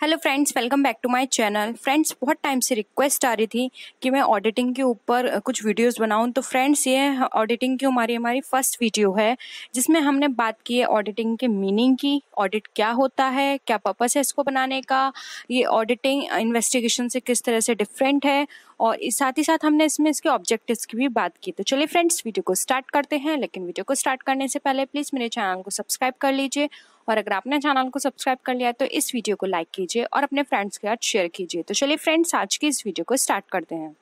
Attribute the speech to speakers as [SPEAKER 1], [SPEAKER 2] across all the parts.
[SPEAKER 1] Hello friends, welcome back to my channel. Friends, बहुत time से request आ रही थी कि मैं ऑडिटिंग के ऊपर कुछ वीडियोस बनाऊं। तो फ्रेंड्स, ये ऑडिटिंग की हमारी फर्स्ट वीडियो है जिसमें हमने बात की है ऑडिटिंग के मीनिंग की। ऑडिट क्या होता है, क्या पर्पस है इसको बनाने का, ये ऑडिटिंग इन्वेस्टिगेशन से किस तरह से डिफरेंट है, और साथ ही साथ हमने इसमें इसके ऑब्जेक्टिव्स की भी बात की। तो चलिए फ्रेंड्स, वीडियो को स्टार्ट करते हैं। लेकिन वीडियो को स्टार्ट करने से पहले प्लीज़ मेरे चैनल को सब्सक्राइब कर लीजिए, और अगर आपने चैनल को सब्सक्राइब कर लिया है तो इस वीडियो को लाइक कीजिए और अपने फ्रेंड्स के साथ शेयर कीजिए। तो चलिए फ्रेंड्स, आज की इस वीडियो को स्टार्ट करते हैं।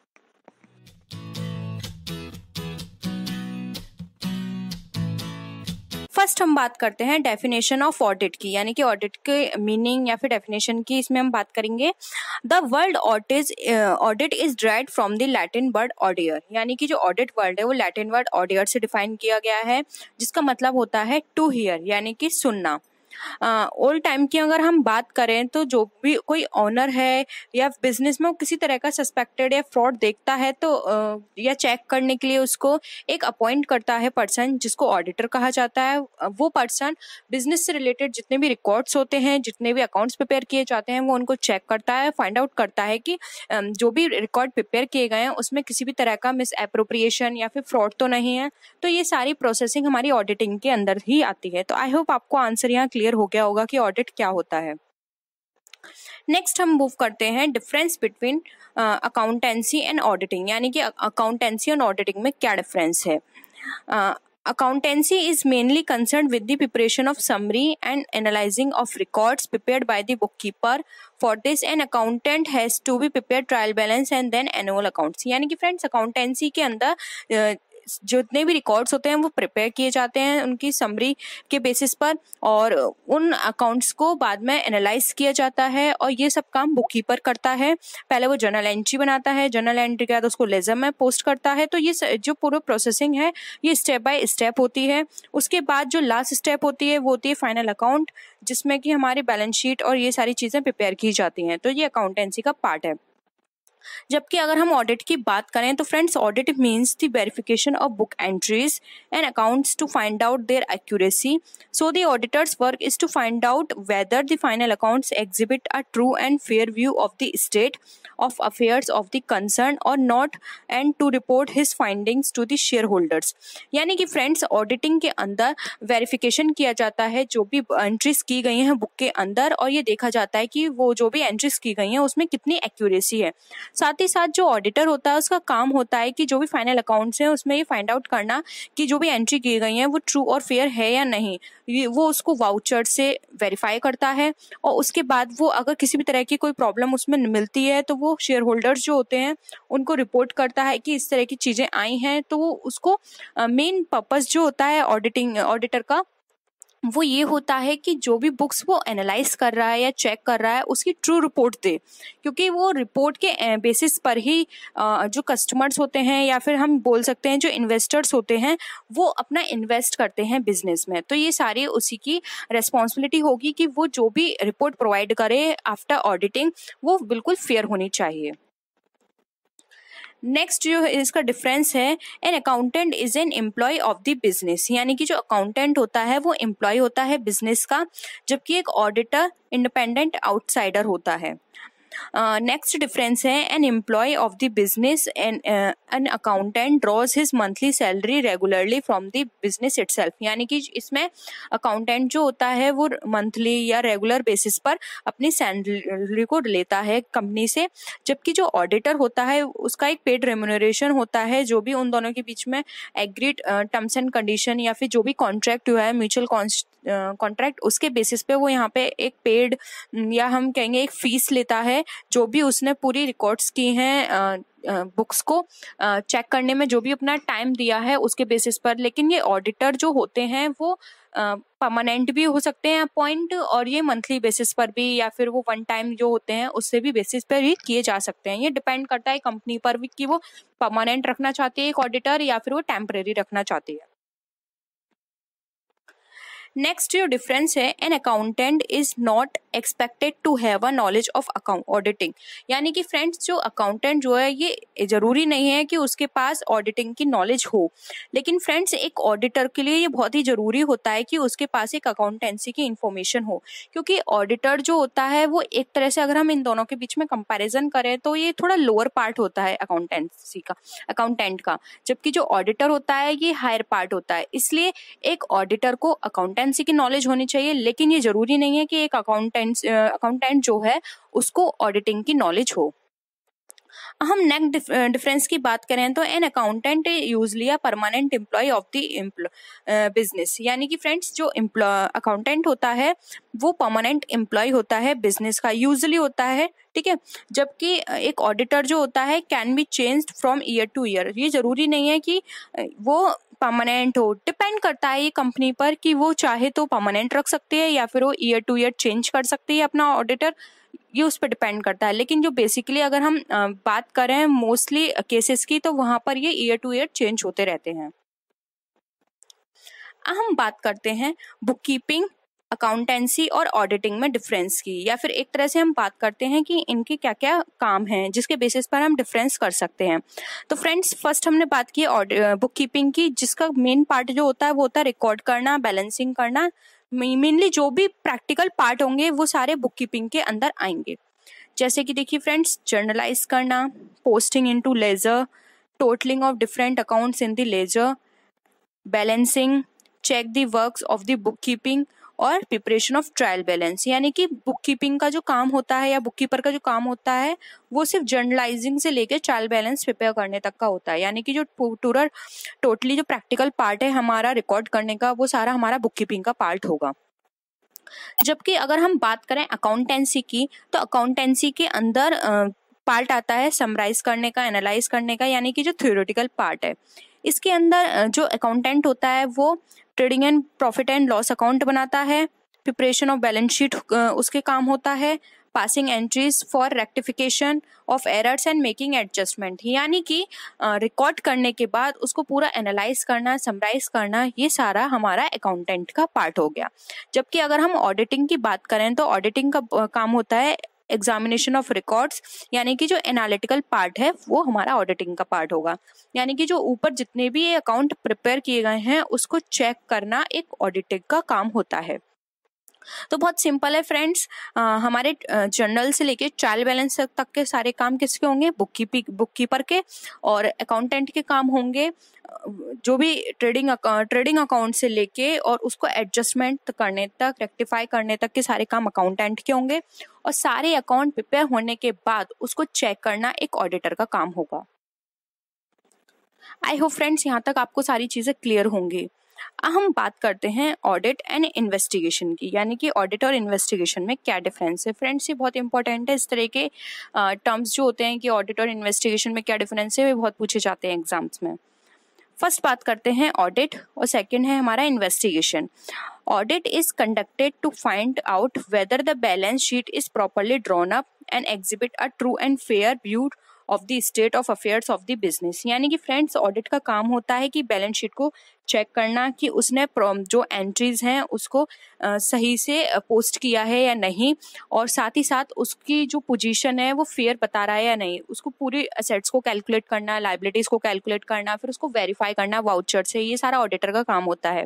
[SPEAKER 1] फर्स्ट हम बात करते हैं डेफिनेशन ऑफ ऑडिट की, यानी कि ऑडिट के मीनिंग या फिर डेफिनेशन की इसमें हम बात करेंगे। The word audit is derived from the Latin word audire, यानी कि जो ऑडिट वर्ड है वो लैटिन वर्ड ऑडियर से डिफाइन किया गया है, जिसका मतलब होता है टू हियर, यानी कि सुनना। ओल्ड टाइम की अगर हम बात करें तो जो भी कोई ऑनर है या बिजनेस में वो किसी तरह का सस्पेक्टेड या फ्रॉड देखता है तो या चेक करने के लिए उसको एक अपॉइंट करता है पर्सन, जिसको ऑडिटर कहा जाता है। वो पर्सन बिजनेस से रिलेटेड जितने भी रिकॉर्ड्स होते हैं, जितने भी अकाउंट्स प्रिपेयर किए जाते हैं, वो उनको चेक करता है, फाइंड आउट करता है कि जो भी रिकॉर्ड प्रिपेयर किए गए हैं उसमें किसी भी तरह का मिस एप्रोप्रिएशन या फिर फ्रॉड तो नहीं है। तो ये सारी प्रोसेसिंग हमारी ऑडिटिंग के अंदर ही आती है। तो आई होप आपको आंसर यहाँ क्लियर हो गया होगा कि ऑडिट क्या होता है। नेक्स्ट हम मूव करते हैं difference between accountancy and auditing, यानी कि अकाउंटेंसी और ऑडिटिंग में क्या डिफरेंस है। Accountancy is mainly concerned with the preparation of summary and analyzing of records prepared by the bookkeeper. For this, an accountant has to be prepared trial balance and then annual accounts. यानी कि friends, accountancy के अंदर जितने भी records होते हैं वो prepare किए जाते हैं उनकी समरी के बेसिस पर, और उन अकाउंट्स को बाद में एनालाइज किया जाता है, और ये सब काम बुक कीपर करता है। पहले वो जर्नल एंट्री बनाता है, जर्नल एंट्री के बाद उसको लेजर में पोस्ट करता है। तो ये जो पूरा प्रोसेसिंग है ये स्टेप बाय स्टेप होती है। उसके बाद जो लास्ट स्टेप होती है वो होती है फाइनल अकाउंट, जिसमें कि हमारी बैलेंस शीट और ये सारी चीज़ें प्रिपेयर की जाती हैं। तो ये अकाउंटेंसी का पार्ट है। जबकि अगर हम ऑडिट की बात करें तो friends, audit means the verification of book entries and accounts to find out their accuracy. So the auditor's work is to find out whether the final accounts exhibit a true and fair view of the state of affairs of the concern or not, and to report his findings to the shareholders. यानी कि friends, auditing के अंदर verification किया जाता है जो भी entries की गई हैं बुक के अंदर, और ये देखा जाता है कि वो जो भी एंट्रीज की गई हैं उसमें कितनी एक्यूरेसी है। साथ ही साथ जो ऑडिटर होता है उसका काम होता है कि जो भी फाइनल अकाउंट्स हैं उसमें ये फाइंड आउट करना कि जो भी एंट्री की गई है वो ट्रू और फेयर है या नहीं। वो उसको वाउचर से वेरीफाई करता है, और उसके बाद वो अगर किसी भी तरह की कोई प्रॉब्लम उसमें मिलती है तो वो शेयर होल्डर्स जो होते हैं उनको रिपोर्ट करता है कि इस तरह की चीज़ें आई हैं। तो वो उसको मेन पर्पस जो होता है ऑडिटर का वो ये होता है कि जो भी बुक्स वो एनालाइज कर रहा है या चेक कर रहा है उसकी ट्रू रिपोर्ट दे, क्योंकि वो रिपोर्ट के बेसिस पर ही जो कस्टमर्स होते हैं या फिर हम बोल सकते हैं जो इन्वेस्टर्स होते हैं वो अपना इन्वेस्ट करते हैं बिजनेस में। तो ये सारी उसी की रेस्पॉन्सिबिलिटी होगी कि वो जो भी रिपोर्ट प्रोवाइड करे आफ्टर ऑडिटिंग वो बिल्कुल फेयर होनी चाहिए। नेक्स्ट जो इसका डिफरेंस है, an accountant is an employee of the business, यानी कि जो अकाउंटेंट होता है वो एम्प्लॉय होता है बिजनेस का, जबकि एक ऑडिटर इंडिपेंडेंट आउटसाइडर होता है। नेक्स्ट डिफरेंस है, an employee of the business an accountant draws his monthly salary regularly from the business itself, यानी कि इसमें अकाउंटेंट जो होता है वो मंथली या रेगुलर बेसिस पर अपनी सैलरी को लेता है कंपनी से। जबकि जो ऑडिटर होता है उसका एक पेड रेम्यूनरेशन होता है, जो भी उन दोनों के बीच में एग्रीड टर्म्स एंड कंडीशन या फिर जो भी कॉन्ट्रैक्ट हुआ है म्यूचुअल कॉन्ट्रैक्ट, उसके बेसिस पे वो यहाँ पे एक पेड या हम कहेंगे एक फीस लेता है, जो भी उसने पूरी रिकॉर्ड्स की हैं बुक्स को चेक करने में जो भी अपना टाइम दिया है उसके बेसिस पर। लेकिन ये ऑडिटर जो होते हैं वो परमानेंट भी हो सकते हैं अपॉइंट, और ये मंथली बेसिस पर भी या फिर वो वन टाइम जो होते हैं उससे भी बेसिस पर ही किए जा सकते हैं। ये डिपेंड करता है कंपनी पर भी कि वो परमानेंट रखना चाहती है एक ऑडिटर या फिर वो टेम्परेरी रखना चाहती है। नेक्स्ट जो डिफरेंस है, an accountant is not expected to have a knowledge of account auditing, यानी कि फ्रेंड्स जो अकाउंटेंट जो है ये जरूरी नहीं है कि उसके पास ऑडिटिंग की नॉलेज हो, लेकिन फ्रेंड्स एक ऑडिटर के लिए ये बहुत ही जरूरी होता है कि उसके पास एक अकाउंटेंसी की इंफॉर्मेशन हो, क्योंकि ऑडिटर जो होता है वो एक तरह से अगर हम इन दोनों के बीच में कंपैरिजन करें तो ये थोड़ा लोअर पार्ट होता है अकाउंटेंसी का, अकाउंटेंट का, जबकि जो ऑडिटर होता है ये हायर पार्ट होता है। इसलिए एक ऑडिटर को अकाउंटेंसी की नॉलेज होनी चाहिए, लेकिन ये जरूरी नहीं है कि एक अकाउंटेंट जो है उसको ऑडिटिंग की नॉलेज हो। हम नेक्स्ट डिफरेंस की बात करें तो an accountant usually a permanent employee of the business, यानी कि फ्रेंड्स जो अकाउंटेंट होता है वो परमानेंट एम्प्लॉय होता है बिजनेस का, यूजली होता है, ठीक है। जबकि एक ऑडिटर जो होता है can be changed from year two year, ये जरूरी नहीं है कि वो परमानेंट हो, डिपेंड करता है ये कंपनी पर कि वो चाहे तो परमानेंट रख सकती है या फिर वो ईयर टू ईयर चेंज कर सकती है अपना ऑडिटर, ये उस पर डिपेंड करता है। लेकिन जो बेसिकली अगर हम बात करें मोस्टली केसेस की तो वहां पर ये ईयर टू ईयर चेंज होते रहते हैं। हम बात करते हैं बुक कीपिंग, अकाउंटेंसी और ऑडिटिंग में डिफरेंस की, या फिर एक तरह से हम बात करते हैं कि इनके क्या क्या काम हैं जिसके बेसिस पर हम डिफरेंस कर सकते हैं। तो फ्रेंड्स फर्स्ट हमने बात की बुक कीपिंग की, जिसका मेन पार्ट जो होता है वो होता है रिकॉर्ड करना, बैलेंसिंग करना, मेनली जो भी प्रैक्टिकल पार्ट होंगे वो सारे बुक कीपिंग के अंदर आएंगे। जैसे कि देखिए फ्रेंड्स, जर्नलाइज करना, posting into ledger, totalling of different accounts in the ledger, balancing, check the works of the book keeping और प्रिपरेशन ऑफ ट्रायल बैलेंस, यानी कि बुक कीपिंग का जो काम होता है या बुक कीपर का जो काम होता है वो सिर्फ जर्नलाइजिंग से लेकर ट्रायल बैलेंस प्रिपेयर करने तक का होता है, यानी कि जो टोटली जो प्रैक्टिकल पार्ट है हमारा रिकॉर्ड करने का वो सारा हमारा बुक कीपिंग का पार्ट होगा। जबकि अगर हम बात करें अकाउंटेंसी की तो अकाउंटेंसी के अंदर पार्ट आता है समराइज करने का, एनालाइज करने का, यानी कि जो थ्योरेटिकल पार्ट है। इसके अंदर जो अकाउंटेंट होता है वो trading and profit and loss account बनाता है, प्रिपरेशन ऑफ बैलेंस शीट उसके काम होता है, passing entries for rectification of errors and making adjustment, यानी कि रिकॉर्ड करने के बाद उसको पूरा एनालाइज करना, समराइज करना, ये सारा हमारा अकाउंटेंट का पार्ट हो गया। जबकि अगर हम ऑडिटिंग की बात करें तो ऑडिटिंग का काम होता है एग्जामिनेशन ऑफ रिकॉर्ड्स, यानी कि जो एनालिटिकल पार्ट है वो हमारा ऑडिटिंग का पार्ट होगा, यानी कि जो ऊपर जितने भी ये अकाउंट प्रिपेयर किए गए हैं उसको चेक करना एक ऑडिटिंग का काम होता है। तो बहुत सिंपल है फ्रेंड्स, हमारे जर्नल से लेके ट्रायल बैलेंस तक के सारे काम किसके होंगे, बुक कीपर के, और अकाउंटेंट के काम होंगे जो भी ट्रेडिंग अकाउंट से लेके और उसको एडजस्टमेंट करने तक, रेक्टिफाई करने तक के सारे काम अकाउंटेंट के होंगे, और सारे अकाउंट प्रिपेयर होने के बाद उसको चेक करना एक ऑडिटर का काम होगा। आई होप फ्रेंड्स यहाँ तक आपको सारी चीजें क्लियर होंगी। हम बात करते हैं ऑडिट एंड इन्वेस्टिगेशन की, यानी कि ऑडिट और इन्वेस्टिगेशन में क्या डिफरेंस है। फ्रेंड्स ये बहुत इंपॉर्टेंट है, इस तरह के टर्म्स जो होते हैं कि ऑडिट और इन्वेस्टिगेशन में क्या डिफरेंस है वे बहुत पूछे जाते हैं एग्जाम्स में। फर्स्ट बात करते हैं ऑडिट और सेकंड है हमारा investigation. Audit is conducted to find out whether the balance sheet is properly drawn up and exhibit a true and fair view of the state of affairs of the business, यानी कि friends audit का काम होता है कि balance sheet को check करना कि उसने जो एंट्रीज हैं उसको सही से पोस्ट किया है या नहीं, और साथ ही साथ उसकी जो पोजीशन है वो फेयर बता रहा है या नहीं, उसको पूरी असेट्स को कैलकुलेट करना, लायबिलिटीज को कैलकुलेट करना, फिर उसको वेरीफाई करना वाउचर से, ये सारा ऑडिटर का काम होता है।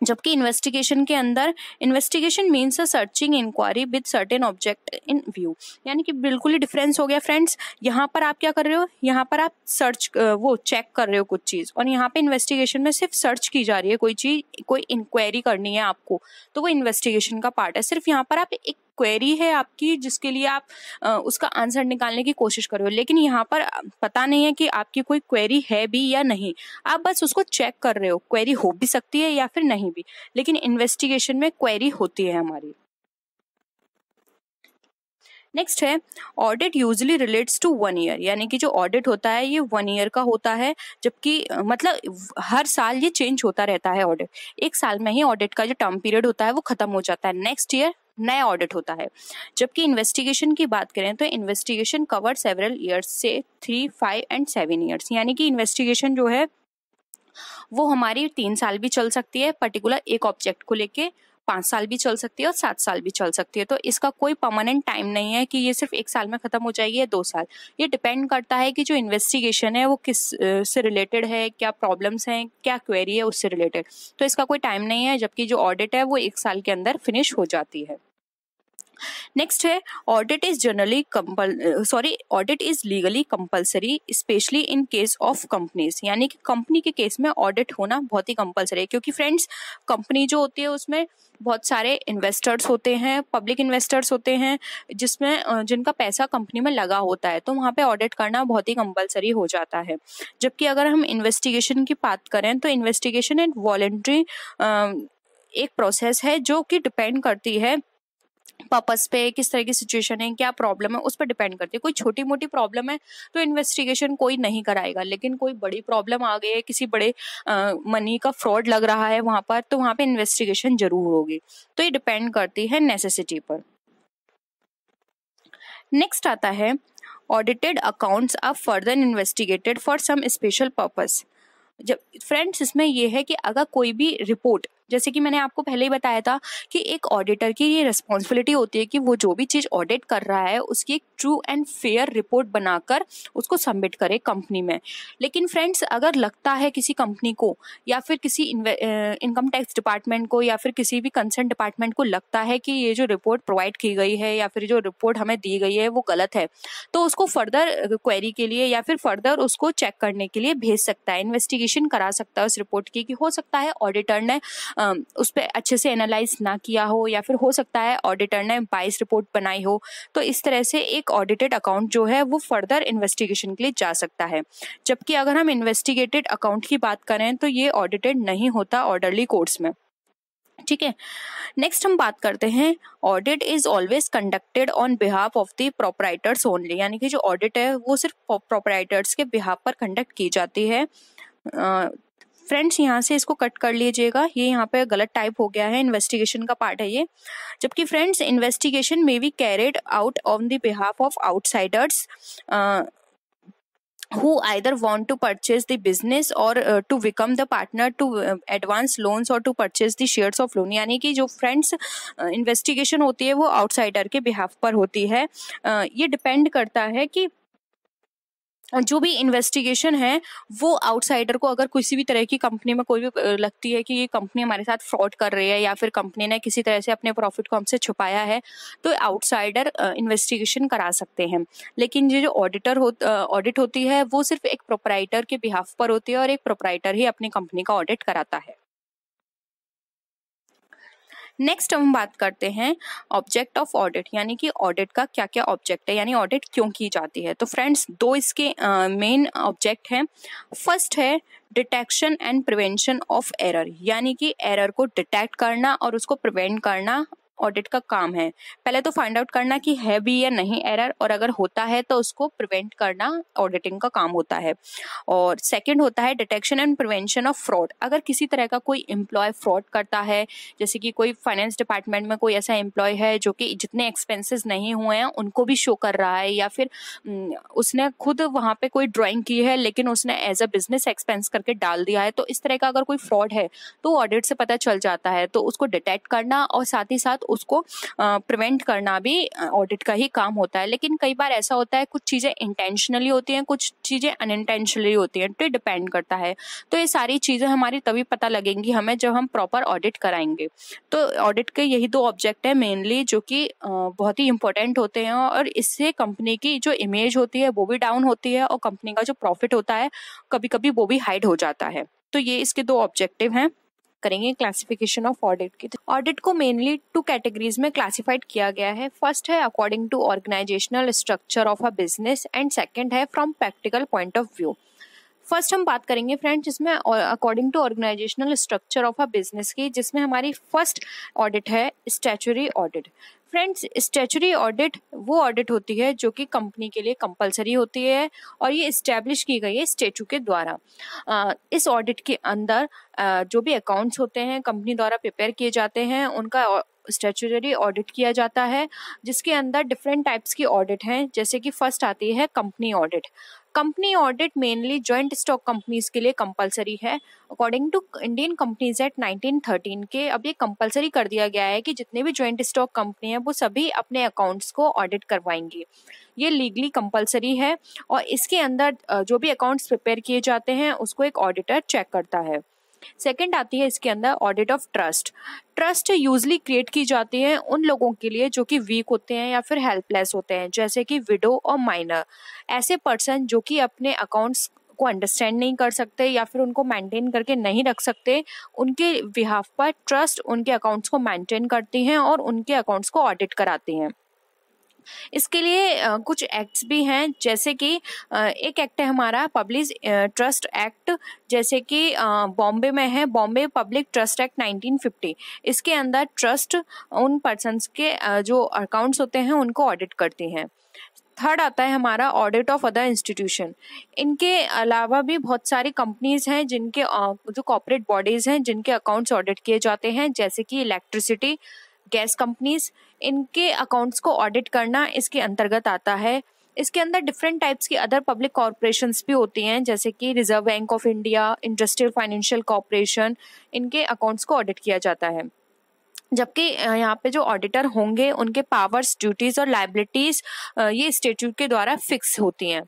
[SPEAKER 1] जबकि इन्वेस्टिगेशन के अंदर investigation means a searching inquiry with certain object in view, यानी कि बिल्कुल ही डिफरेंस हो गया फ्रेंड्स। यहाँ पर आप क्या कर रहे हो, यहाँ पर आप सर्च वो चेक कर रहे हो कुछ चीज, और यहाँ पे इन्वेस्टिगेशन में सिर्फ सर्च की जा रही है कोई चीज, कोई इंक्वायरी करनी है आपको, तो वो इन्वेस्टिगेशन का पार्ट है। सिर्फ यहाँ पर आप एक क्वेरी है आपकी जिसके लिए आप उसका आंसर निकालने की कोशिश कर रहे हो, लेकिन यहाँ पर पता नहीं है कि आपकी कोई क्वेरी है भी या नहीं, आप बस उसको चेक कर रहे हो। क्वेरी हो भी सकती है या फिर नहीं भी, लेकिन इन्वेस्टिगेशन में क्वेरी होती है हमारी। नेक्स्ट है audit usually relates to 1 year, यानी कि जो ऑडिट होता है ये 1 ईयर का होता है, जबकि मतलब हर साल ये चेंज होता रहता है। ऑडिट एक साल में ही ऑडिट का जो टर्म पीरियड होता है वो खत्म हो जाता है, नेक्स्ट ईयर नया ऑडिट होता है। जबकि इन्वेस्टिगेशन की बात करें तो इन्वेस्टिगेशन कवर सेवरल ईयर्स से 3, 5 एंड 7 ईयर्स, यानी कि इन्वेस्टिगेशन जो है वो हमारी 3 साल भी चल सकती है, पर्टिकुलर एक ऑब्जेक्ट को लेके 5 साल भी चल सकती है और 7 साल भी चल सकती है। तो इसका कोई परमानेंट टाइम नहीं है कि ये सिर्फ 1 साल में खत्म हो जाएगी या 2 साल। ये डिपेंड करता है कि जो इन्वेस्टिगेशन है वो किस से रिलेटेड है, क्या प्रॉब्लम्स हैं, क्या क्वेरी है उससे रिलेटेड। तो इसका कोई टाइम नहीं है, जबकि जो ऑडिट है वो 1 साल के अंदर फिनिश हो जाती है। नेक्स्ट है audit is audit is legally compulsory specially in case of companies, यानी कि कंपनी के केस में ऑडिट होना बहुत ही कंपलसरी है, क्योंकि फ्रेंड्स कंपनी जो होती है उसमें बहुत सारे इन्वेस्टर्स होते हैं, पब्लिक इन्वेस्टर्स होते हैं, जिसमें जिनका पैसा कंपनी में लगा होता है, तो वहाँ पे ऑडिट करना बहुत ही कंपलसरी हो जाता है। जबकि अगर हम इन्वेस्टिगेशन की बात करें तो इन्वेस्टिगेशन एक वॉलंटरी एक प्रोसेस है जो कि डिपेंड करती है पर्पस पे, किस तरह की सिचुएशन है, क्या प्रॉब्लम है, उस पर डिपेंड करती है। कोई छोटी मोटी प्रॉब्लम है तो इन्वेस्टिगेशन कोई नहीं कराएगा, लेकिन कोई बड़ी प्रॉब्लम आ गई है, किसी बड़े मनी का फ्रॉड लग रहा है वहां पर, तो वहां पे इन्वेस्टिगेशन जरूर होगी। तो ये डिपेंड करती है नेसेसिटी पर। नेक्स्ट आता है audited accounts are further investigated for some special purpose. जब फ्रेंड्स इसमें यह है कि अगर कोई भी रिपोर्ट, जैसे कि मैंने आपको पहले ही बताया था कि एक ऑडिटर की ये रिस्पॉन्सिबिलिटी होती है कि वो जो भी चीज ऑडिट कर रहा है उसकी एक ट्रू एंड फेयर रिपोर्ट बनाकर उसको सबमिट करे कंपनी में। लेकिन फ्रेंड्स अगर लगता है किसी कंपनी को या फिर किसी इनकम टैक्स डिपार्टमेंट को या फिर किसी भी कंसर्न डिपार्टमेंट को लगता है कि ये जो रिपोर्ट प्रोवाइड की गई है या फिर जो रिपोर्ट हमें दी गई है वो गलत है, तो उसको फर्दर क्वेरी के लिए या फिर फर्दर उसको चेक करने के लिए भेज सकता है, इन्वेस्टिगेशन करा सकता है उस रिपोर्ट की, कि हो सकता है ऑडिटर ने उस पर अच्छे से एनालाइज ना किया हो, या फिर हो सकता है ऑडिटर ने बाइस रिपोर्ट बनाई हो। तो इस तरह से एक ऑडिटेड अकाउंट जो है वो फर्दर इन्वेस्टिगेशन के लिए जा सकता है। जबकि अगर हम इन्वेस्टिगेटेड अकाउंट की बात करें तो ये ऑडिटेड नहीं होता ऑर्डरली कोर्ट्स में। ठीक है, नेक्स्ट हम बात करते हैं audit is always conducted on behalf of the proprietors only, यानी कि जो ऑडिट है वो सिर्फ प्रोपराइटर्स के बिहाफ पर कंडक्ट की जाती है। फ्रेंड्स यहाँ से इसको कट कर लीजिएगा, ये यहाँ पे गलत टाइप हो गया है, इन्वेस्टिगेशन का पार्ट है ये। जबकि friends investigation may be carried out on the behalf of outsiders who either want to purchase the business or to become the partner to advance loans or to purchase the shares of loan, यानी कि जो friends investigation होती है वो outsider के behalf पर होती है। ये डिपेंड करता है कि जो भी इन्वेस्टिगेशन है वो आउटसाइडर को अगर किसी भी तरह की कंपनी में कोई भी लगती है कि ये कंपनी हमारे साथ फ्रॉड कर रही है या फिर कंपनी ने किसी तरह से अपने प्रॉफिट को हमसे छुपाया है, तो आउटसाइडर इन्वेस्टिगेशन करा सकते हैं। लेकिन ये जो ऑडिट होती है वो सिर्फ एक प्रोपराइटर के बिहाफ पर होती है और एक प्रोपराइटर ही अपनी कंपनी का ऑडिट कराता है। नेक्स्ट हम बात करते हैं ऑब्जेक्ट ऑफ ऑडिट, यानी कि ऑडिट का क्या क्या ऑब्जेक्ट है, यानी ऑडिट क्यों की जाती है। तो फ्रेंड्स दो इसके मेन ऑब्जेक्ट हैं। फर्स्ट है detection and prevention of error, यानी कि एरर को डिटेक्ट करना और उसको प्रिवेंट करना ऑडिट का काम है। पहले तो फाइंड आउट करना कि है भी या नहीं एरर, और अगर होता है तो उसको प्रिवेंट करना ऑडिटिंग का काम होता है। और सेकंड होता है detection and prevention of fraud. अगर किसी तरह का कोई एम्प्लॉय फ्रॉड करता है, जैसे कि कोई फाइनेंस डिपार्टमेंट में कोई ऐसा एम्प्लॉय है जो कि जितने एक्सपेंसेस नहीं हुए हैं उनको भी शो कर रहा है, या फिर उसने खुद वहाँ पे कोई ड्राइंग की है लेकिन उसने एज अ बिजनेस एक्सपेंस करके डाल दिया है, तो इस तरह का अगर कोई फ्रॉड है तो ऑडिट से पता चल जाता है। तो उसको डिटेक्ट करना और साथ ही साथ उसको प्रिवेंट करना भी ऑडिट का ही काम होता है। लेकिन कई बार ऐसा होता है कुछ चीजें इंटेंशनली होती हैं, कुछ चीजें अनइंटेंशनली होती हैं, तो डिपेंड करता है। तो ये सारी चीजें हमारी तभी पता लगेंगी हमें जब हम प्रॉपर ऑडिट कराएंगे। तो ऑडिट के यही दो ऑब्जेक्ट है मेनली, जो कि बहुत ही इंपॉर्टेंट होते हैं, और इससे कंपनी की जो इमेज होती है वो भी डाउन होती है और कंपनी का जो प्रॉफिट होता है कभी कभी वो भी हाइड हो जाता है। तो ये इसके दो ऑब्जेक्टिव हैं। करेंगे क्लासिफिकेशन ऑफ ऑडिट की। ऑडिट को मेनली 2 कैटेगरीज में क्लासिफाइड किया गया है। फर्स्ट है according to organisational structure of a business and second है from practical point of view. First हम बात करेंगे फ्रेंड्स जिसमें according to organisational structure of a business की, जिसमें हमारी फर्स्ट ऑडिट है statutory audit. Friends statutory audit वो ऑडिट होती है जो कि कंपनी के लिए कंपलसरी होती है और ये इस्टेब्लिश की गई है स्टैट्यू के द्वारा। इस ऑडिट के अंदर जो भी अकाउंट्स होते हैं कंपनी द्वारा प्रिपेयर किए जाते हैं उनका स्टैट्यूटरी ऑडिट किया जाता है, जिसके अंदर डिफरेंट टाइप्स की ऑडिट हैं। जैसे कि फर्स्ट आती है company audit. Company audit mainly joint stock companies के लिए कंपलसरी है। According to Indian companies act 1913 के अब ये कंपलसरी कर दिया गया है कि जितने भी जॉइंट स्टॉक कंपनी है वो सभी अपने अकाउंट्स को ऑडिट करवाएंगी। ये लीगली कंपलसरी है और इसके अंदर जो भी अकाउंट्स प्रिपेयर किए जाते हैं उसको एक ऑडिटर चेक करता है। सेकंड आती है इसके अंदर audit of trust. Trust usually create की जाती है उन लोगों के लिए जो कि वीक होते हैं या फिर हेल्पलेस होते हैं, जैसे कि विडो और माइनर। ऐसे पर्सन जो कि अपने अकाउंट्स को अंडरस्टैंड नहीं कर सकते या फिर उनको मेंटेन करके नहीं रख सकते, उनके बिहाफ पर ट्रस्ट उनके अकाउंट्स को मेंटेन करती हैं और उनके अकाउंट्स को ऑडिट कराती हैं। इसके लिए कुछ एक्ट्स भी हैं, जैसे कि एक एक्ट है हमारा पब्लिक ट्रस्ट एक्ट, जैसे कि बॉम्बे में है बॉम्बे पब्लिक ट्रस्ट एक्ट 1950। इसके अंदर ट्रस्ट उन पर्सन्स के जो अकाउंट्स होते हैं उनको ऑडिट करती हैं। थर्ड आता है हमारा ऑडिट ऑफ अदर इंस्टीट्यूशन। इनके अलावा भी बहुत सारी कंपनीज हैं जिनके जो कॉर्पोरेट बॉडीज हैं जिनके अकाउंट्स ऑडिट किए जाते हैं, जैसे कि इलेक्ट्रिसिटी, गैस कंपनीज। इनके अकाउंट्स को ऑडिट करना इसके अंतर्गत आता है। इसके अंदर डिफरेंट टाइप्स की अदर पब्लिक कॉर्पोरेशंस भी होती हैं, जैसे कि reserve bank of India, industrial financial corporation. इनके अकाउंट्स को ऑडिट किया जाता है। जबकि यहाँ पे जो ऑडिटर होंगे उनके पावर्स, ड्यूटीज और लायबिलिटीज ये स्टैट्यूट के द्वारा फिक्स होती हैं।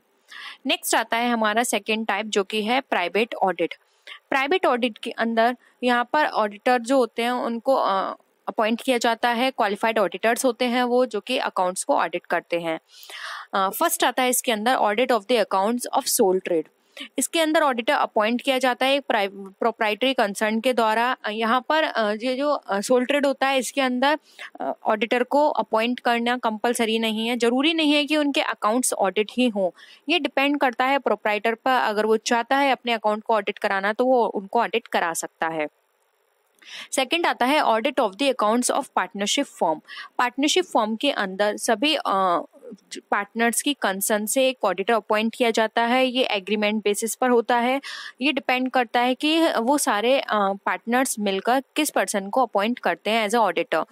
[SPEAKER 1] नेक्स्ट आता है हमारा सेकेंड टाइप, जो कि है प्राइवेट ऑडिट। प्राइवेट ऑडिट के अंदर यहाँ पर ऑडिटर जो होते हैं उनको अपॉइंट किया जाता है। क्वालिफाइड ऑडिटर्स होते हैं वो, जो कि अकाउंट्स को ऑडिट करते हैं। फर्स्ट आता है इसके अंदर audit of the accounts of sole trade. इसके अंदर ऑडिटर अपॉइंट किया जाता है एक प्रोप्राइटरी कंसर्न के द्वारा। यहाँ पर ये जो सोल ट्रेड होता है इसके अंदर ऑडिटर को अपॉइंट करना कंपलसरी नहीं है। जरूरी नहीं है कि उनके अकाउंट्स ऑडिट ही हों, ये डिपेंड करता है प्रोप्राइटर पर। अगर वो चाहता है अपने अकाउंट को ऑडिट कराना तो वो उनको ऑडिट करा सकता है। सेकंड आता है audit of the accounts of partnership form. Partnership form के अंदर सभी पार्टनर्स की कंसर्न से एक ऑडिटर अपॉइंट किया जाता है। ये एग्रीमेंट बेसिस पर होता है। ये डिपेंड करता है कि वो सारे पार्टनर्स मिलकर किस पर्सन को अपॉइंट करते हैं एज अ ऑडिटर।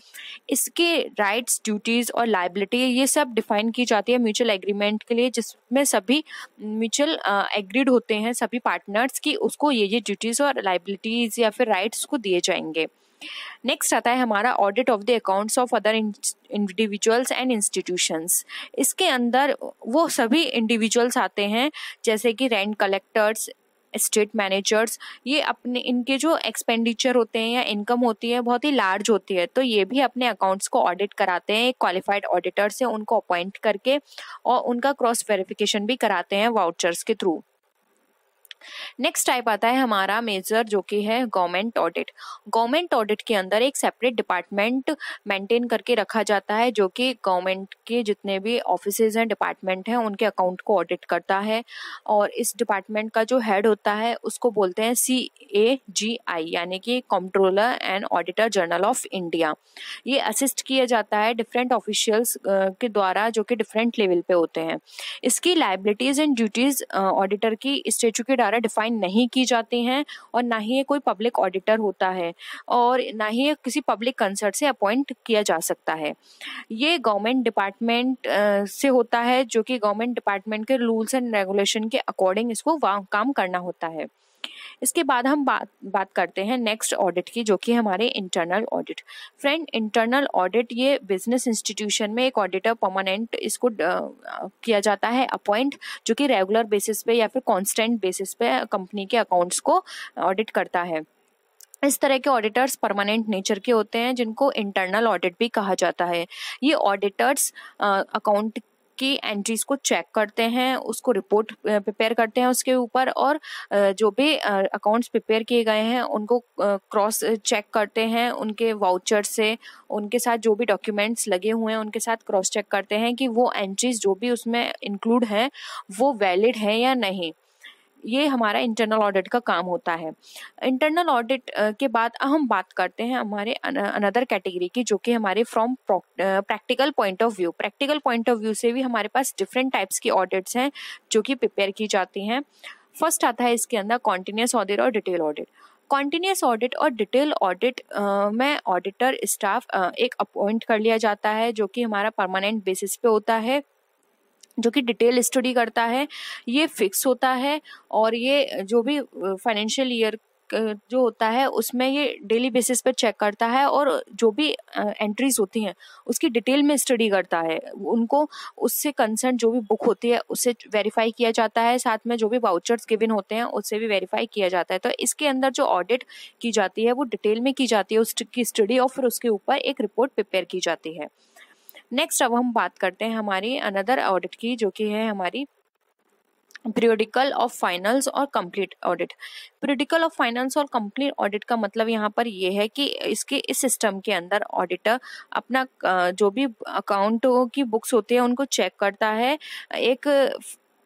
[SPEAKER 1] इसके राइट्स, ड्यूटीज और लायबिलिटी ये सब डिफाइन की जाती है म्यूचुअल एग्रीमेंट के लिए, जिसमें सभी म्यूचुअल एग्रीड होते हैं सभी पार्टनर्स की उसको ये ड्यूटीज और लायबिलिटीज या फिर राइट्स को दिए जाएंगे। नेक्स्ट आता है हमारा audit of the accounts of other individuals and institutions. इसके अंदर वो सभी इंडिविजुअल्स आते हैं, जैसे कि रेंट कलेक्टर्स, स्टेट मैनेजर्स। ये अपने इनके जो एक्सपेंडिचर होते हैं या इनकम होती है बहुत ही लार्ज होती है, तो ये भी अपने अकाउंट्स को ऑडिट कराते हैं एक क्वालिफाइड ऑडिटर से उनको अपॉइंट करके, और उनका क्रॉस वेरिफिकेशन भी कराते हैं वाउचर्स के थ्रू। नेक्स्ट टाइप आता है हमारा मेजर, जो कि है गवर्नमेंट ऑडिट। गवर्नमेंट ऑडिट के अंदर एक सेपरेट डिपार्टमेंट मेंटेन करके रखा जाता है, जो कि गवर्नमेंट के जितने भी ऑफिसेज हैं, डिपार्टमेंट हैं, उनके अकाउंट को ऑडिट करता है। और इस डिपार्टमेंट का जो हेड होता है उसको बोलते हैं CAGI, यानी कि controller and auditor general of India. ये असिस्ट किया जाता है डिफरेंट ऑफिशियल्स के द्वारा, जो कि डिफरेंट लेवल पे होते हैं। इसकी लायबिलिटीज एंड ड्यूटीज ऑडिटर की स्टैट्यूट के द्वारा डिफाइन नहीं की जाती हैं, और ना ही ये कोई पब्लिक ऑडिटर होता है, और ना ही ये किसी पब्लिक कंसर्ट से अपॉइंट किया जा सकता है। ये गवर्नमेंट डिपार्टमेंट से होता है, जो कि गवर्नमेंट डिपार्टमेंट के रूल्स एंड रेगुलेशन के अकॉर्डिंग इसको काम करना होता है। इसके बाद हम बात करते हैं नेक्स्ट ऑडिट की, जो कि हमारे internal audit. Friend, internal audit ये बिजनेस इंस्टीट्यूशन में एक ऑडिटर परमानेंट इसको किया जाता है अपॉइंट, जो कि रेगुलर बेसिस पे या फिर कांस्टेंट बेसिस पे कंपनी के अकाउंट्स को ऑडिट करता है। इस तरह के ऑडिटर्स परमानेंट नेचर के होते हैं, जिनको इंटरनल ऑडिट भी कहा जाता है। ये ऑडिटर्स अकाउंट की एंट्रीज को चेक करते हैं, उसको रिपोर्ट प्रिपेयर करते हैं उसके ऊपर, और जो भी अकाउंट्स प्रिपेयर किए गए हैं उनको क्रॉस चेक करते हैं उनके वाउचर से। उनके साथ जो भी डॉक्यूमेंट्स लगे हुए हैं उनके साथ क्रॉस चेक करते हैं कि वो एंट्रीज जो भी उसमें इंक्लूड हैं वो वैलिड है या नहीं। ये हमारा इंटरनल ऑडिट का काम होता है। इंटरनल ऑडिट के बाद हम बात करते हैं हमारे अनदर कैटेगरी की, जो कि हमारे from practical point of view. Practical point of view से भी हमारे पास डिफरेंट टाइप्स की ऑडिट्स हैं जो कि प्रिपेयर की जाती हैं। फर्स्ट आता है इसके अंदर कॉन्टिन्यूस ऑडिट और डिटेल ऑडिट। कॉन्टिन्यूस ऑडिट और डिटेल ऑडिट में ऑडिटर स्टाफ एक अपॉइंट कर लिया जाता है, जो कि हमारा परमानेंट बेसिस पे होता है। जो कि डिटेल स्टडी करता है, ये फिक्स होता है और ये जो भी फाइनेंशियल ईयर जो होता है उसमें ये डेली बेसिस पे चेक करता है और जो भी एंट्रीज होती हैं उसकी डिटेल में स्टडी करता है। उनको उससे कंसर्न जो भी बुक होती है उससे वेरीफाई किया जाता है, साथ में जो भी वाउचर्स गिवन होते हैं उससे भी वेरीफाई किया जाता है। तो इसके अंदर जो ऑडिट की जाती है वो डिटेल में की जाती है, उसकी स्टडी और फिर उसके ऊपर एक रिपोर्ट प्रिपेयर की जाती है। नेक्स्ट अब हम बात करते हैं हमारी अनदर ऑडिट की, जो कि है हमारी पीरियोडिकल ऑफ फाइनल्स और complete audit. Periodical of finals और कंप्लीट ऑडिट का मतलब यहाँ पर ये है कि इस सिस्टम के अंदर ऑडिटर अपना जो भी अकाउंट की बुक्स होती है उनको चेक करता है एक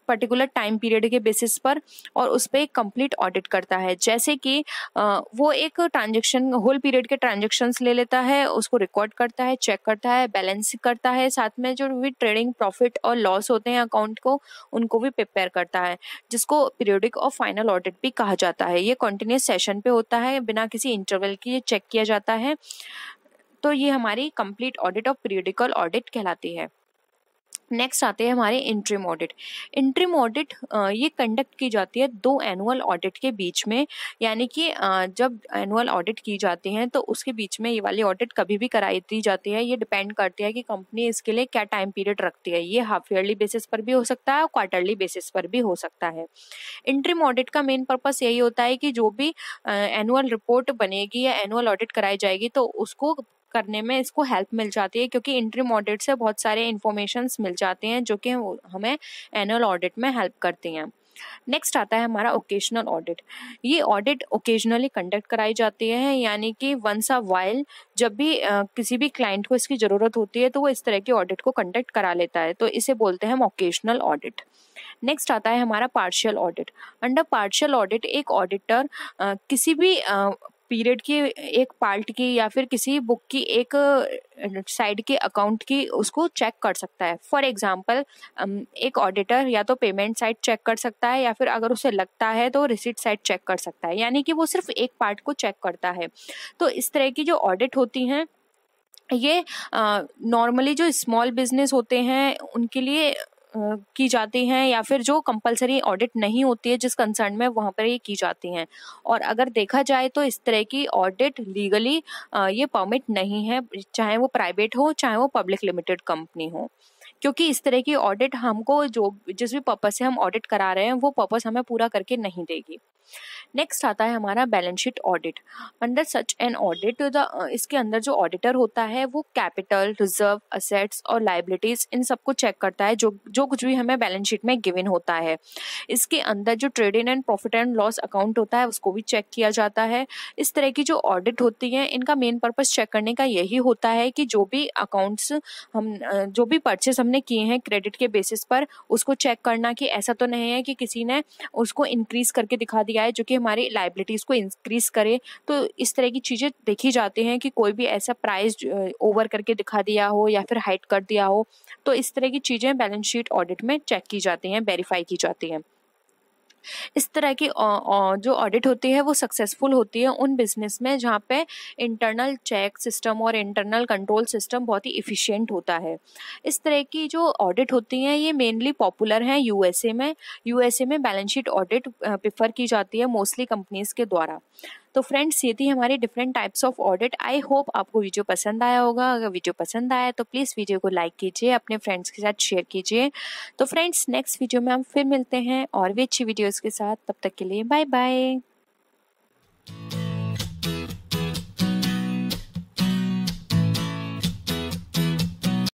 [SPEAKER 1] पर्टिकुलर टाइम पीरियड के बेसिस पर और उस पर एक कंप्लीट ऑडिट करता है। जैसे कि वो एक ट्रांजेक्शन होल पीरियड के ट्रांजेक्शन्स ले लेता है, उसको रिकॉर्ड करता है, चेक करता है, बैलेंस करता है, साथ में जो भी ट्रेडिंग प्रॉफिट और लॉस होते हैं अकाउंट को उनको भी प्रिपेयर करता है, जिसको पीरियोडिक और फाइनल ऑडिट भी कहा जाता है। ये कंटिन्यूस सेशन पे होता है, बिना किसी इंटरवल के ये चेक किया जाता है। तो ये हमारी कंप्लीट ऑडिट और पीरियोडिकल ऑडिट कहलाती है। नेक्स्ट आते हैं हमारे इंटरिम ऑडिट। इंटरिम ऑडिट ये कंडक्ट की जाती है 2 एनुअल ऑडिट के बीच में, यानी कि जब एनुअल ऑडिट की जाती है तो उसके बीच में ये वाली ऑडिट कभी भी कराई दी जाती है। ये डिपेंड करती है कि कंपनी इसके लिए क्या टाइम पीरियड रखती है। ये हाफ ईयरली बेसिस पर भी हो सकता है और क्वार्टरली बेसिस पर भी हो सकता है। इंटरिम ऑडिट का मेन पर्पस यही होता है कि जो भी एनुअल रिपोर्ट बनेगी या एनुअल ऑडिट कराई जाएगी तो उसको करने में इसको हेल्प मिल जाती है, क्योंकि इंटरिम ऑडिट से बहुत सारे इंफॉर्मेशंस मिल जाते हैं जो कि हमें एनुअल ऑडिट में हेल्प करती हैं। नेक्स्ट आता है हमारा ओकेजनल ऑडिट। ये ऑडिट ओकेजनली कंडक्ट कराई जाती है, यानी कि वंस अ वाइल जब भी किसी भी क्लाइंट को इसकी जरूरत होती है तो वो इस तरह की ऑडिट को कंडक्ट करा लेता है, तो इसे बोलते हैं हम ओकेजनल ऑडिट। नेक्स्ट आता है हमारा partial audit. Under partial audit एक ऑडिटर किसी भी पीरियड की एक पार्ट की या फिर किसी बुक की एक साइड के अकाउंट की उसको चेक कर सकता है। फॉर एग्जांपल एक ऑडिटर या तो पेमेंट साइड चेक कर सकता है या फिर अगर उसे लगता है तो रिसीट साइड चेक कर सकता है, यानी कि वो सिर्फ एक पार्ट को चेक करता है। तो इस तरह की जो ऑडिट होती हैं ये नॉर्मली जो स्मॉल बिजनेस होते हैं उनके लिए की जाती हैं, या फिर जो कंपलसरी ऑडिट नहीं होती है जिस कंसर्न में वहाँ पर ये की जाती हैं। और अगर देखा जाए तो इस तरह की ऑडिट लीगली ये परमिट नहीं है, चाहे वो प्राइवेट हो चाहे वो पब्लिक लिमिटेड कंपनी हो, क्योंकि इस तरह की ऑडिट हमको जो जिस भी पर्पज से हम ऑडिट करा रहे हैं वो पर्पज हमें पूरा करके नहीं देगी। नेक्स्ट आता है हमारा balance sheet audit. Under such an audit इसके अंदर जो ऑडिटर होता है वो कैपिटल, रिजर्व, असेट्स और लायबिलिटीज इन सबको चेक करता है जो जो कुछ भी हमें बैलेंस शीट में गिवन होता है। इसके अंदर जो trading and profit and loss account होता है उसको भी चेक किया जाता है। इस तरह की जो ऑडिट होती है इनका मेन पर्पस चेक करने का यही होता है कि जो भी अकाउंट्स हम जो भी परचेस हमने किए हैं क्रेडिट के बेसिस पर उसको चेक करना कि ऐसा तो नहीं है कि किसी ने उसको इंक्रीज करके दिखा दिया है जो कि हमारी लायबिलिटीज को इंक्रीज करे। तो इस तरह की चीजें देखी जाती हैं कि कोई भी ऐसा प्राइस ओवर करके दिखा दिया हो या फिर हाइड कर दिया हो, तो इस तरह की चीजें बैलेंस शीट ऑडिट में चेक की जाती हैं, वेरीफाई की जाती हैं। इस तरह की जो ऑडिट होती है वो सक्सेसफुल होती है उन बिजनेस में जहाँ पे इंटरनल चेक सिस्टम और इंटरनल कंट्रोल सिस्टम बहुत ही इफिशिएंट होता है। इस तरह की जो ऑडिट होती हैं ये मेनली पॉपुलर हैं यूएसए में। यूएसए में बैलेंस शीट ऑडिट प्रेफर की जाती है मोस्टली कंपनीज के द्वारा। तो फ्रेंड्स ये थी हमारी different types of audit. I hope आपको वीडियो पसंद आया होगा। अगर वीडियो पसंद आया तो प्लीज़ वीडियो को लाइक कीजिए, अपने फ्रेंड्स के साथ शेयर कीजिए। तो फ्रेंड्स नेक्स्ट वीडियो में हम फिर मिलते हैं और भी अच्छी वीडियोज़ के साथ। तब तक के लिए बाय बाय।